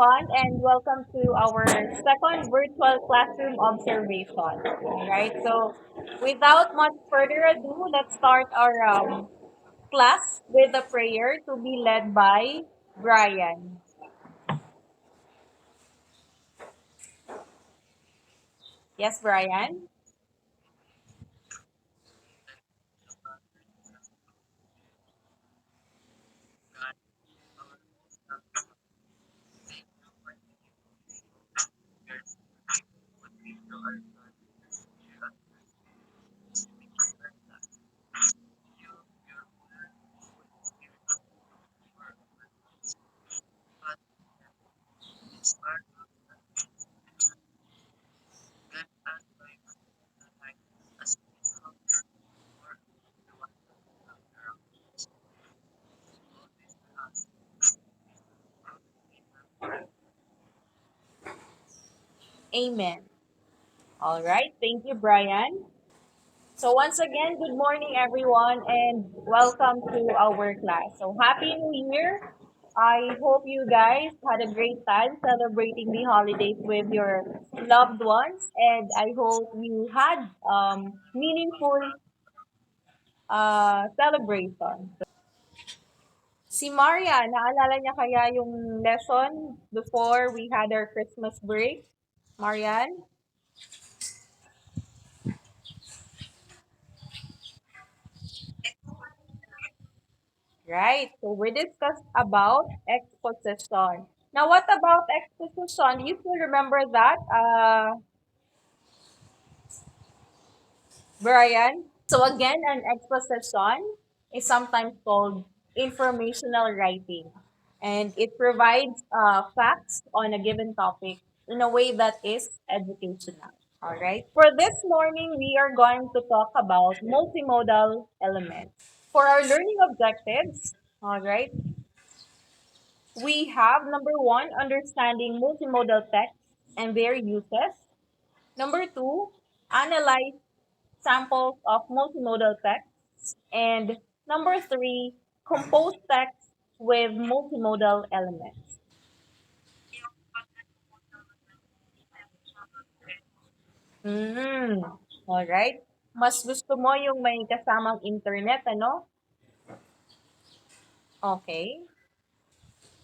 everyone, and welcome to our second virtual classroom observation. All right, so without much further ado, let's start our class with a prayer to be led by Brian. Yes, Brian? Amen. All right, thank you, Brian. So once again, good morning everyone and welcome to our class. So happy New Year. I hope you guys had a great time celebrating the holidays with your loved ones and I hope you had meaningful celebration. Si Maria, naalala niya kaya yung lesson before we had our Christmas break? Marian? Right. So we discussed about exposition. Now, what about exposition? You still remember that, Brian? So again, an exposition is sometimes called informational writing, and it provides facts on a given topic in a way that is educational. All right. For this morning, we are going to talk about multimodal elements. For our learning objectives, all right, we have number one, understanding multimodal text and their uses. Number two, analyze samples of multimodal text. And number three, compose text with multimodal elements. Mm, all right. Mas gusto mo yung may kasamang internet, ano? Okay.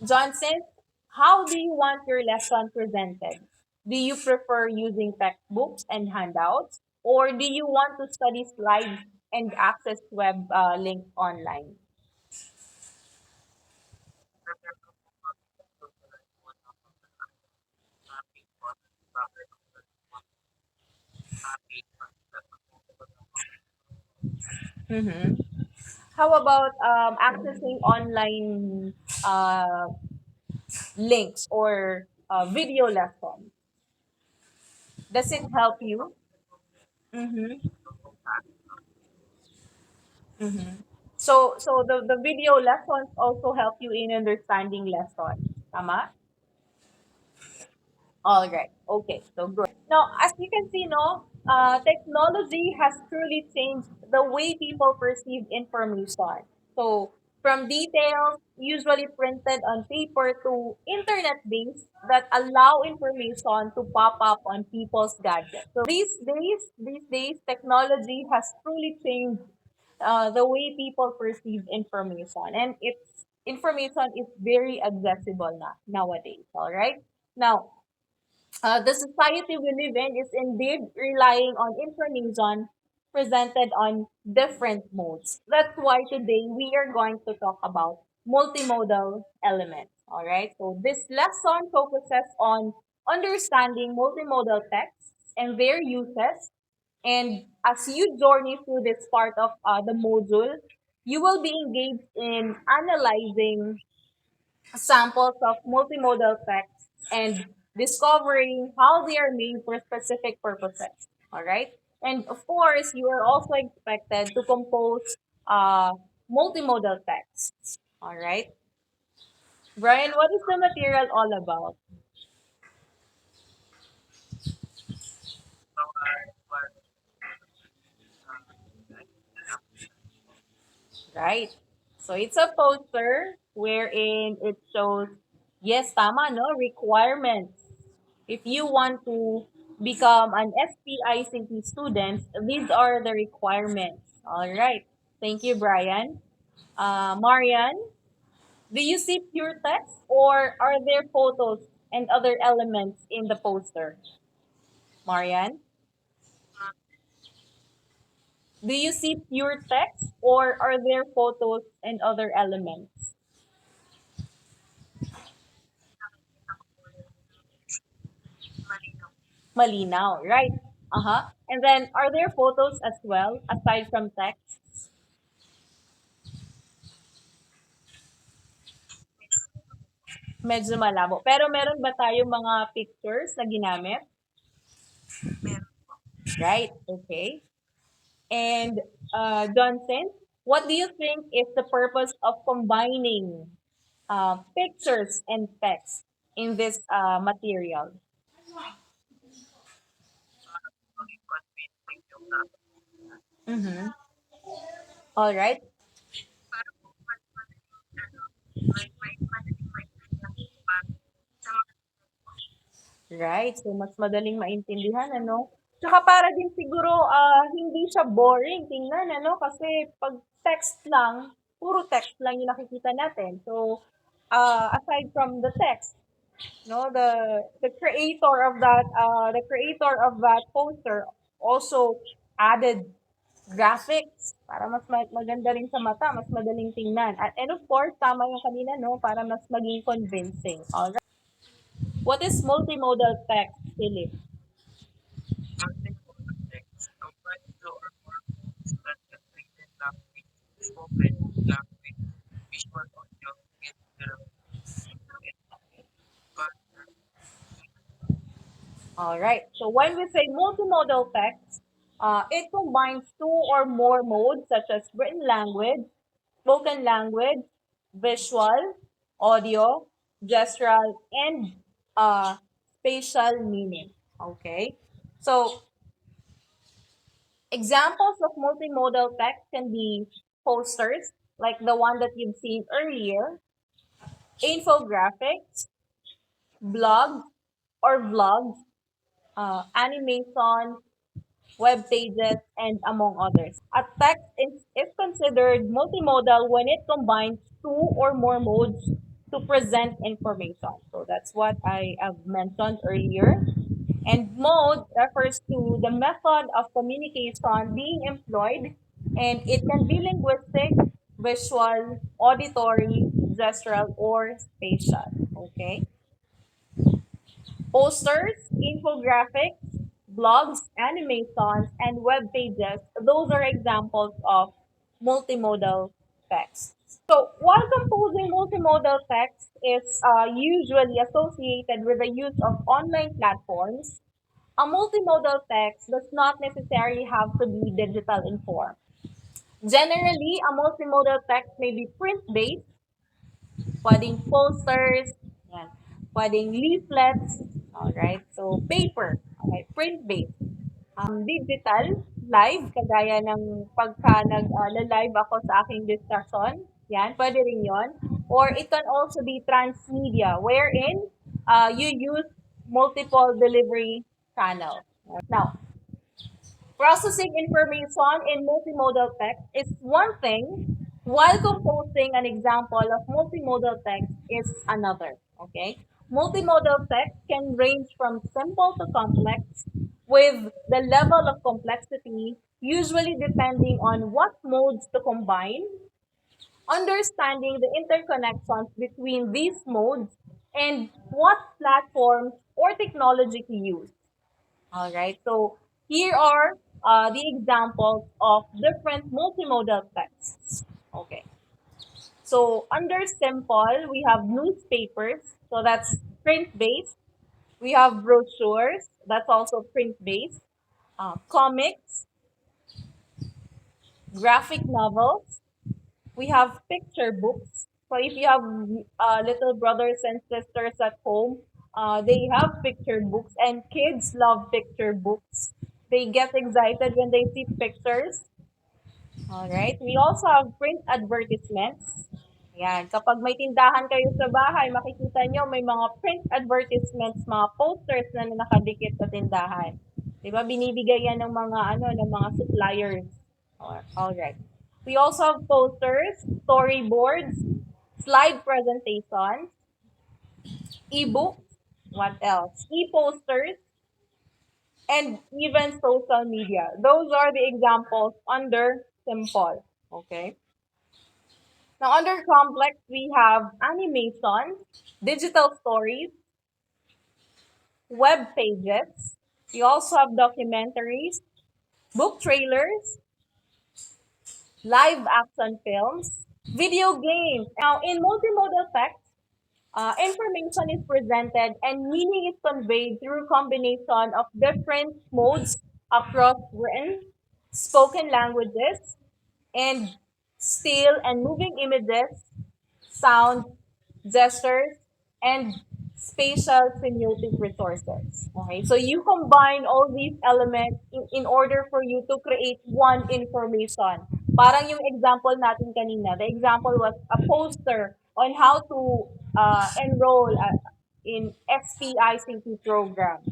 Johnson, how do you want your lesson presented? Do you prefer using textbooks and handouts, or do you want to study slides and access web links online? Mm-hmm. How about accessing online links or video lessons? Does it help you? Mm-hmm. Mm-hmm. So the video lessons also help you in understanding lessons. Tama? All right. Okay. So good. Now, as you can see, no, technology has truly changed the way people perceive information. So, from details usually printed on paper to internet-based that allow information to pop up on people's gadgets. So, these days, technology has truly changed the way people perceive information, and it's information is very accessible nowadays. All right. Now, the society we live in is indeed relying on information presented on different modes. That's why today we are going to talk about multimodal elements. All right. So this lesson focuses on understanding multimodal texts and their uses. And as you journey through this part of the module, you will be engaged in analyzing samples of multimodal texts and discovering how they are made for specific purposes. All right. And of course, you are also expected to compose uh, multimodal texts. All right. Brian, what is the material all about? Right. So it's a poster wherein it shows Yes, tama, no? Requirements. If you want to become an SPICT student, these are the requirements. All right. Thank you, Brian. Marian, do you see pure text or are there photos and other elements in the poster? Marian, do you see pure text or are there photos and other elements? Malinaw, right? Uh-huh. And then are there photos as well aside from text? Medyo malabo. Pero meron ba tayong mga pictures na ginamit? Right, okay. And Johnson, what do you think is the purpose of combining pictures and text in this material? Mm-hmm. All right. Right. So, mas madaling maintindihan, ano? Tsaka para din siguro, hindi siya boring tingnan, ano? Kasi pag text lang, puro text lang yung nakikita natin. So, aside from the text, no, the creator of that poster also added graphics para mas maganda rin sa mata, mas madaling tingnan. And of course, tama yung kanina, no, para mas maging convincing. Alright. What is multimodal text, Philip? All right. So when we say multimodal text, it combines two or more modes such as written language, spoken language, visual, audio, gestural, and uh, spatial meaning. Okay. So examples of multimodal text can be posters, like the one that you've seen earlier, infographics, blogs or vlogs, animation, web pages, and among others. A text is considered multimodal when it combines two or more modes to present information. So that's what I have mentioned earlier. And mode refers to the method of communication being employed, and it can be linguistic, visual, auditory, gestural, or spatial. Okay? Posters, infographics, blogs, animations, and web pages, those are examples of multimodal text. So, while composing multimodal text is usually associated with the use of online platforms, a multimodal text does not necessarily have to be digital in form. Generally, a multimodal text may be print-based, pwedeng posters, yan. Pwedeng leaflets, alright? So, paper, okay, print-based. Digital, live, kagaya ng pagka nag-live ako sa aking discussion, yan, pwede rin yon. Or it can also be transmedia, wherein you use multiple delivery channels. Now, processing information in multimodal text is one thing, while composing an example of multimodal text is another. Okay? Multimodal text can range from simple to complex, with the level of complexity usually depending on what modes to combine, understanding the interconnections between these modes, and what platforms or technology to use. All right. So here are the examples of different multimodal texts. Okay. So under simple, we have newspapers. So that's print based. We have brochures. That's also print based. Comics, graphic novels. We have picture books. So if you have little brothers and sisters at home, they have picture books, and kids love picture books. They get excited when they see pictures. All right. We also have print advertisements. Yan. Kapag may tindahan kayo sa bahay, makikita nyo may mga print advertisements, mga posters na nakadikit sa tindahan. 'Di ba? Binibigay yan ng mga ng mga suppliers. Alright. We also have posters, storyboards, slide presentations, e-books, what else? E-posters, and even social media. Those are the examples under simple. Okay. Now, under complex, we have animation, digital stories, web pages. We also have documentaries, book trailers, live action films, video games. Now, in multimodal text, information is presented and meaning is conveyed through combination of different modes across written, spoken languages, and still and moving images, sound, gestures, and spatial semiotic resources. Okay, so you combine all these elements in order for you to create one information. Parang yung example natin kanina, the example was a poster on how to enroll in SPICT program.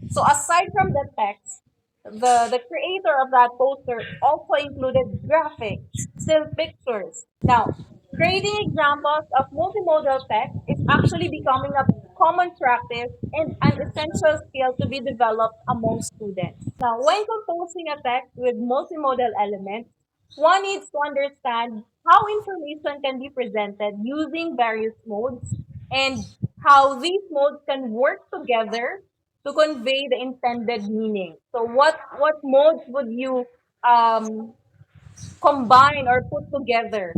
So aside from the text, the creator of that poster also included graphics, still pictures. Now, creating examples of multimodal text is actually becoming a common practice and an essential skill to be developed among students. Now, when composing a text with multimodal elements, one needs to understand how information can be presented using various modes and how these modes can work together to convey the intended meaning. So what modes would you um, combine or put together?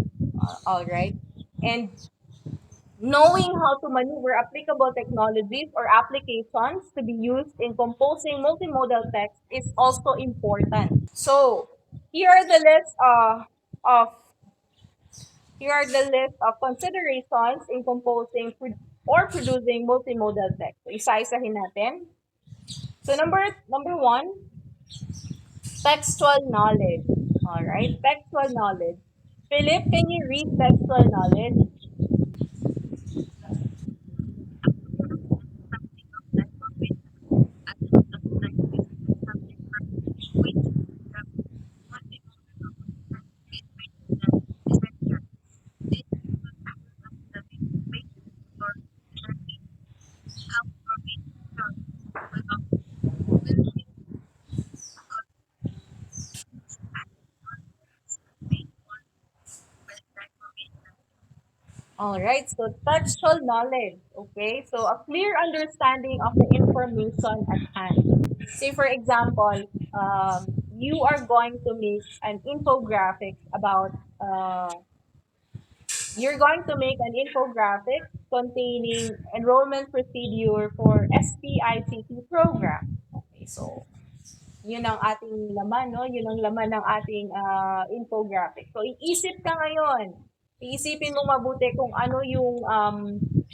All right, and knowing how to maneuver applicable technologies or applications to be used in composing multimodal text is also important. So here are the list of here are the list of considerations in composing or producing multimodal text. So isa-isahin natin. So number one, textual knowledge. All right, textual knowledge. Philip, can you read textual knowledge? All right, so textual knowledge. Okay, so a clear understanding of the information at hand. Say, for example, you are going to make an infographic about you're going to make an infographic containing enrollment procedure for SPICT program. Okay, so yun ang ating laman, no? Yun ang laman ng ating infographic. So, iisip ka ngayon. Iisipin mo mabuti kung ano yung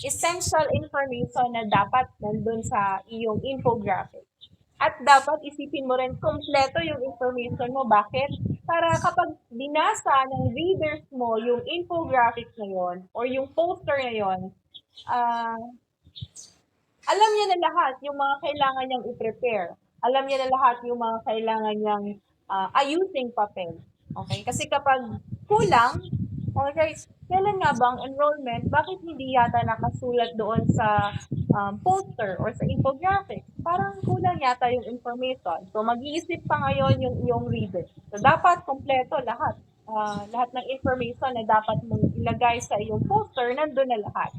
essential information na dapat nandun sa iyong infographic. At dapat isipin mo rin kompleto yung information mo. Bakit? Para kapag binasa ng readers mo yung infographic na yon or yung poster na yon, ah, alam niya na lahat yung mga kailangan niyang i-prepare. Alam niya na lahat yung mga kailangan niyang ayusing papel. Okay? Kasi kapag kulang, okay, kailan nga bang enrollment? Bakit hindi yata nakasulat doon sa poster or sa infographic? Parang kulang yata yung information. So, mag-iisip pa ngayon yung reader. So, dapat kompleto lahat. Lahat ng information na dapat mong ilagay sa iyong poster, nandun na lahat.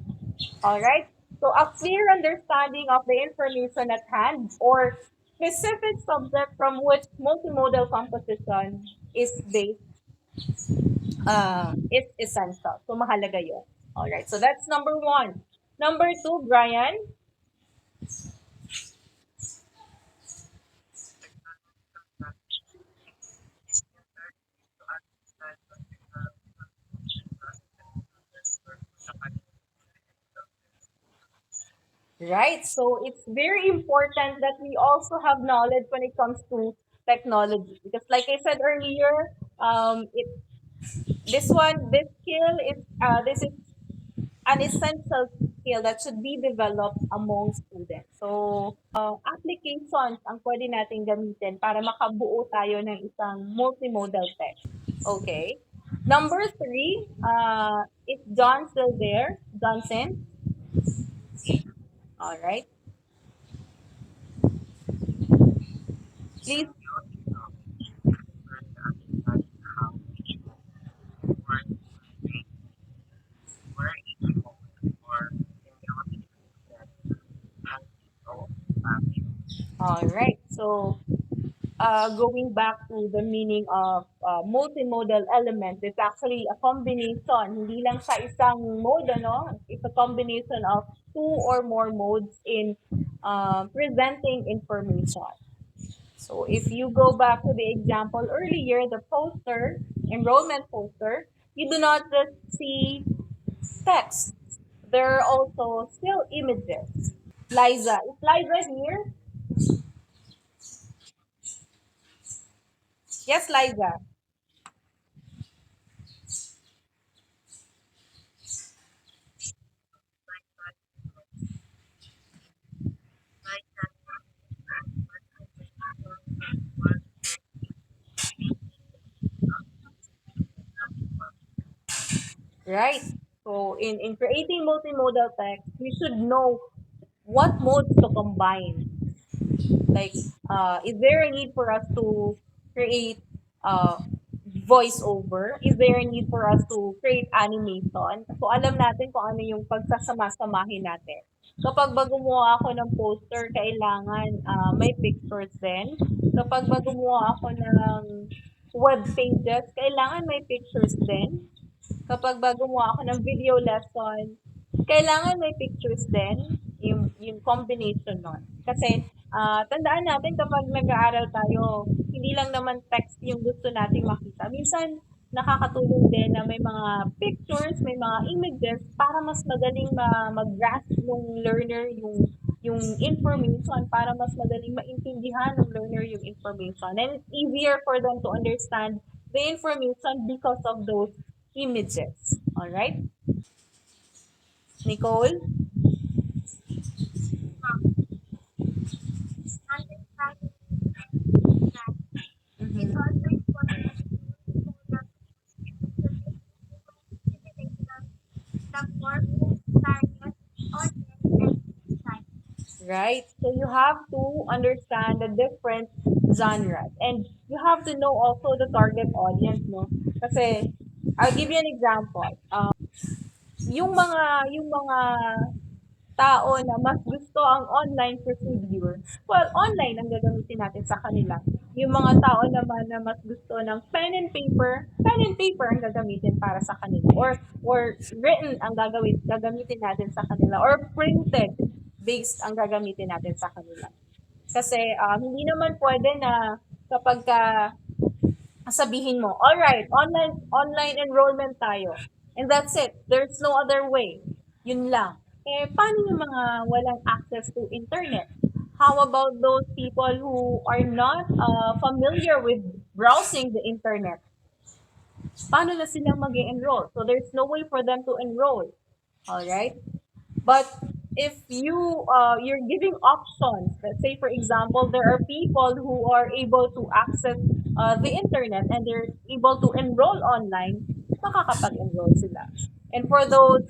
Alright? So, a clear understanding of the information at hand or specific subject from which multimodal composition is based is essential. So, mahalaga yun. Alright, so that's number one. Number two, Brian. Right, so it's very important that we also have knowledge when it comes to technology. Because like I said earlier, this skill is this is an essential skill that should be developed among students. So, applications ang pwede natin gamitin para makabuo tayo ng isang multimodal text. Okay. Number three, is John still there? Johnson? All right. Please. All right. So, going back to the meaning of multimodal element, it's actually a combination, hindi lang sa isang mode, ano? It's a combination of two or more modes in presenting information. So if you go back to the example earlier, the poster, enrollment poster, you do not just see text. There are also still images. Liza, is Liza here? Yes, Liza. Right. So in creating multimodal text, we should know what modes to combine. Like, is there a need for us to create uh, voiceover? Is there a need for us to create animation? So, alam natin kung ano yung pagsasama-samahin natin. Kapag ba gumawa ako ng poster, kailangan may pictures din. Kapag ba gumawa ako ng web pages, kailangan may pictures din. Kapag ba gumawa ako ng video lesson, kailangan may pictures din, yung combination nun. Kasi, tandaan natin kapag nag-aaral tayo, hindi lang naman text yung gusto nating makita. Minsan, nakakatulong din na may mga pictures, may mga images para mas madaling mag-grasp ng learner yung information, para mas madaling maintindihan ng learner yung information. And it's easier for them to understand the information because of those images. All right? Nicole? Right? So you have to understand the different genres. And you have to know also the target audience, no? Kasi, I'll give you an example. Yung mga tao na mas gusto ang online procedure, well, online ang gagamitin natin sa kanila. Yung mga tao naman na mas gusto ng pen and paper ang gagamitin para sa kanila. Or written ang gagamitin natin sa kanila. Or printed based ang gagamitin natin sa kanila. Kasi hindi naman pwede na kapag sabihin mo, alright, online enrollment tayo. And that's it. There's no other way. Yun lang. Eh, paano yung mga walang access to internet? How about those people who are not familiar with browsing the internet? Paano na silang mag enroll? So there's no way for them to enroll. Alright? But if you're giving options, let's say for example, there are people who are able to access the internet and they're able to enroll online, makakapag-enroll sila. And for those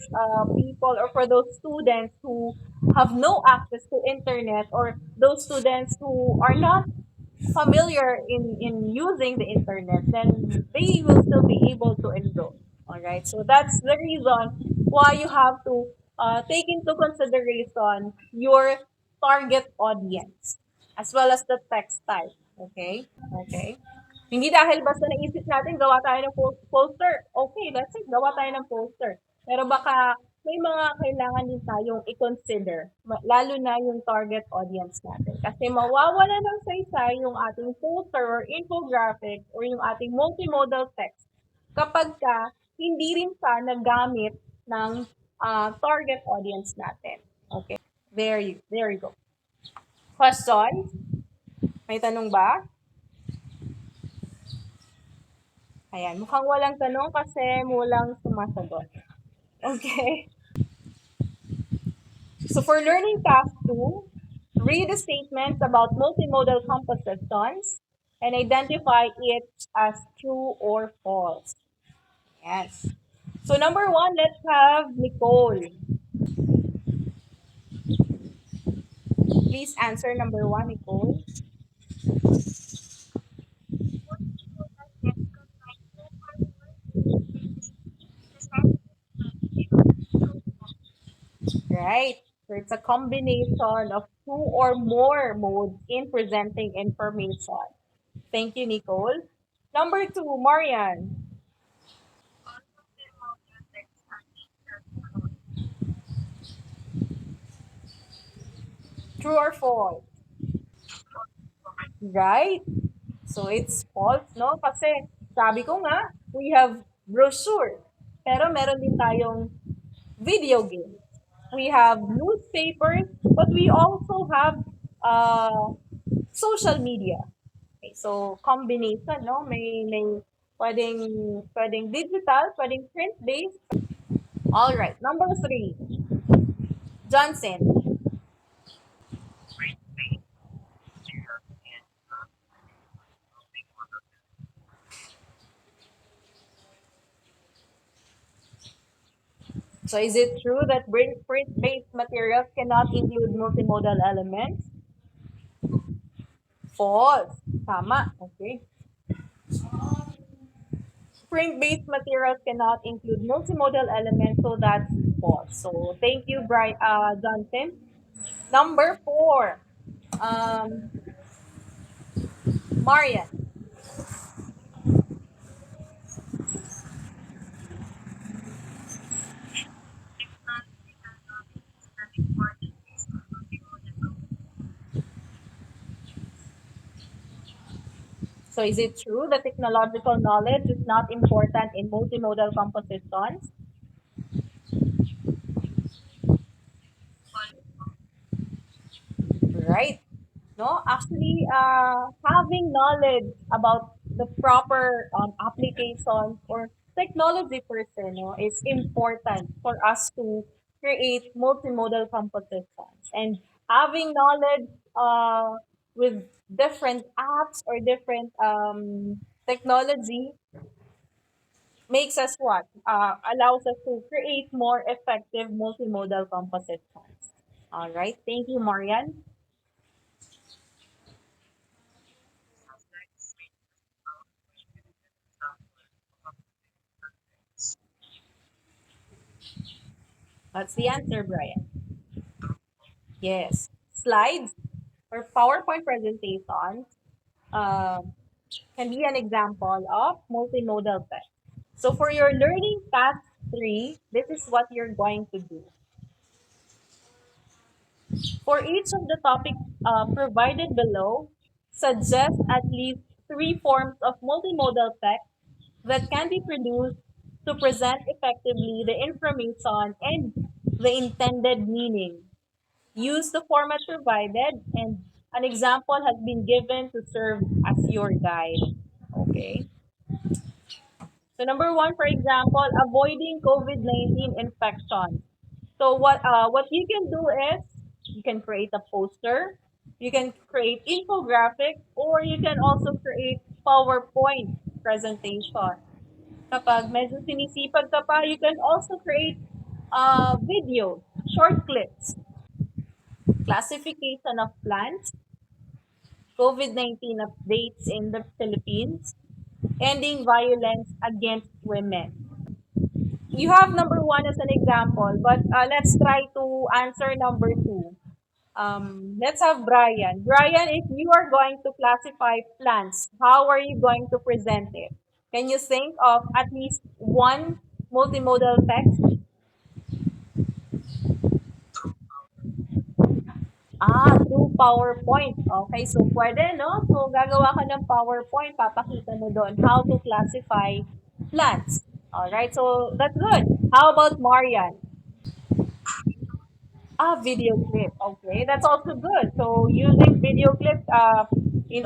people or for those students who have no access to internet or those students who are not familiar in using the internet, then they will still be able to enroll. All right. So that's the reason why you have to take into consideration your target audience as well as the text type. Okay. Okay. Hindi dahil basta naisip natin gawa tayo ng poster. Okay, that's it. Gawa tayo ng poster. Pero baka may mga kailangan din tayong i-consider, lalo na yung target audience natin. Kasi mawawala ng saysay yung ating poster or infographic or yung ating multimodal text kapag ka hindi rin pa nagamit ng target audience natin. Okay? There you go. Question? May tanong ba? Ayan, mukhang walang tanong kasi mulang sumasagot. Okay? So for learning task 2, read the statements about multimodal compositions and identify it as true or false. Yes. So number 1, let's have Nicole. Please answer number 1, Nicole. Right. So it's a combination of two or more modes in presenting information. Thank you, Nicole. Number 2, Marian. True or false? Right? So it's false, no? Kasi sabi ko nga, we have brochure. Pero meron din tayong video games. We have newspapers, but we also have social media. Okay, so combination, no? May pwedeng digital, pwedeng print-based. All right, number 3, Johnson. So is it true that print-based materials cannot include multimodal elements? False. Tama. Okay. Print-based materials cannot include multimodal elements, so that's false. So thank you, Johnson. Number 4, um, Marian. So is it true that technological knowledge is not important in multimodal compositions? Right. No, actually, having knowledge about the proper applications or technology per se, no, is important for us to create multimodal compositions. And having knowledge with different apps or different technology makes us what? Allows us to create more effective multimodal compositions. All right. Thank you, Marian. That's the answer, Brian. Yes. Slides or PowerPoint presentations um, can be an example of multimodal text. So for your learning task 3, this is what you're going to do. For each of the topics provided below, suggest at least 3 forms of multimodal text that can be produced to present effectively the information and the intended meaning. Use the format provided, and an example has been given to serve as your guide. Okay. So number 1, for example, avoiding COVID-19 infection. So what you can do is you can create a poster, you can create infographic, or you can also create PowerPoint presentation. Kapag medyo sinisipag ka pa, you can also create video, short clips, classification of plants, COVID-19 updates in the Philippines, ending violence against women. You have number 1 as an example, but let's try to answer number 2. Let's have Brian. Brian, if you are going to classify plants, how are you going to present it? Can you think of at least one multimodal text? Through PowerPoint. Okay, so pwede, no? So, gagawa ka ng PowerPoint, papakita mo doon how to classify plants. Alright, so that's good. How about Marian? Video clip. Okay, that's also good. So, using video clip, in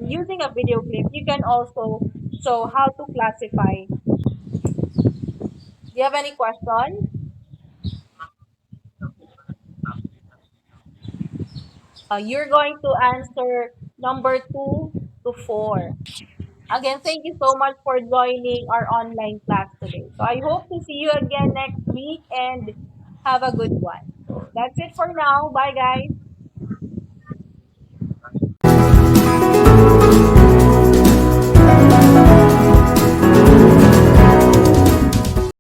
using a video clip, you can also show how to classify. Do you have any question? You're going to answer number 2 to 4. Again, thank you so much for joining our online class today. So I hope to see you again next week and have a good one. So that's it for now. Bye, guys.